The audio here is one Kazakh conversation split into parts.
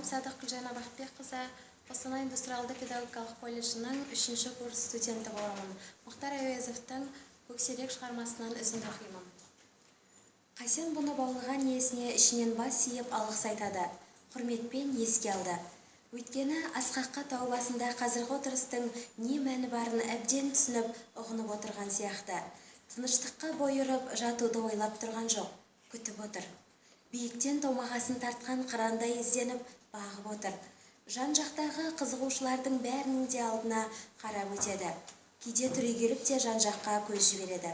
Садық Гүлжан Абақбекқызы, Қостанай индустриалды-педагогикалық колледжінің 3-ші курс студенті боламын. Мұхтар Әуезовтың «Көксерек» шығармасынан үзінді оқимын. Қасен бұны баулыған иесіне ішінен бас иіп алғыс айтады, құрметпен еске алды. Өйткені асқаққа тау басында қазіргі отырыстың не мәні барын әбден түсініп, ұғынып отырған сияқты. Тыныштыққа бой ұрып, жатуды ойлап тұрған жоқ, күтіп отыр. Биіктен томағасын тартқан қырандай ізденіп, бағып отыр. Жан-жақтағы қызығушылардың бәрінің де алдына қарап өтеді. Кейде түрегеліп те жан-жаққа көз жібереді.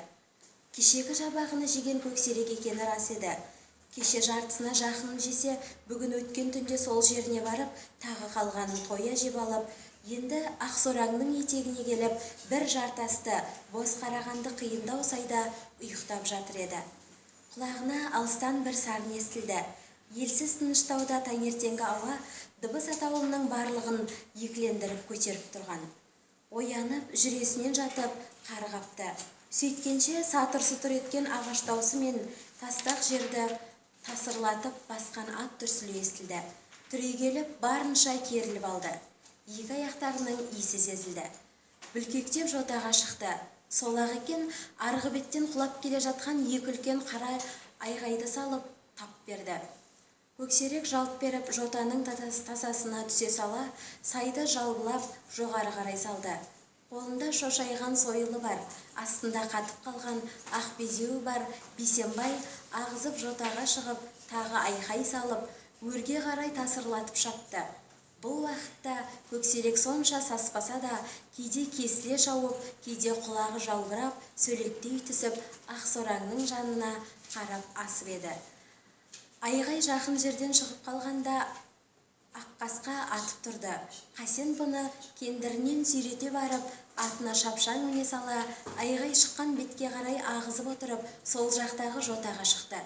Кешегі жабағыны жеген көксерек екені рас еді. Кеше жартысына жақынын жесе, бүгін өткен түнде сол жеріне барып, тағы қалғанын тоя жеп алып, енді Ақсораңның етегіне келіп, бір жартасты, бос қарағанды қиындау сайда ұйықтап жатыр еді. Құлағына алыстан бір сарын естілді. Елсіз тыныштауда таңертеңгі ауа дыбыс атаулының барлығын екілендіріп көтеріп тұрған. Оянып, жүресінен жатып, қарғапты. Сөйткенше сатыр-сұтыр еткен ағаш даусы мен тастақ жерді тасырлатып басқан ат дүрсілі естілді. Түрегеліп, барынша керіліп алды. Екі аяқтарының иісі сезілді. Бүлкектеп жотаға шықты. Сол-ақ екен, арғы беттен құлап келе жатқан екі үлкен қара айғайды салып тап берді. Көксерек жалт беріп, жотаның тасасына түсе сала, сайды жалбылап жоғары қарай салды. Қолында шошайған сойылы бар, астында қатып қалған ақ безеуі бар Бейсенбай ағызып жотаға шығып, тағы айқай салып, өрге қарай тасырлатып шапты. Бұл уақытта көксерек сонша саспаса да, кейде кесіле шауып, кейде құлағы жалбырап, сөлектей түсіп, Ақсораңның жанына қарап асып еді. Айғай жақын жерден шығып қалғанда аққасқа атып тұрды. Қасен бұны кендірінен сүйрете барып, атына шапшаң міне сала, айғай шыққан бетке қарай ағызып отырып, сол жақтағы жотаға шықты.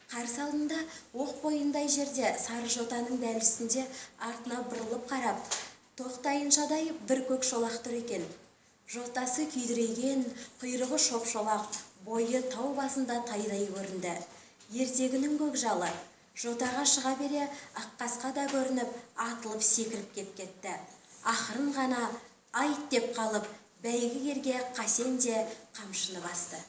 Қарсы алдында оқ бойындай жерде сары жотаның дәл үстінде артына бұрылып қарап, тоқтайыншадай бір көк шолақ тұр екен. Жотасы күйдіреген, құйрығы шоп-шолақ, бойы тау басында тайдай көрінді. Ертегінің көкжалы. Жотаға шыға бере аққасқа да көрініп, атылып секіріп кеп кетті. Ақырын ғана айт деп қалып, бәйгі керге Қасен де қамшыны басты.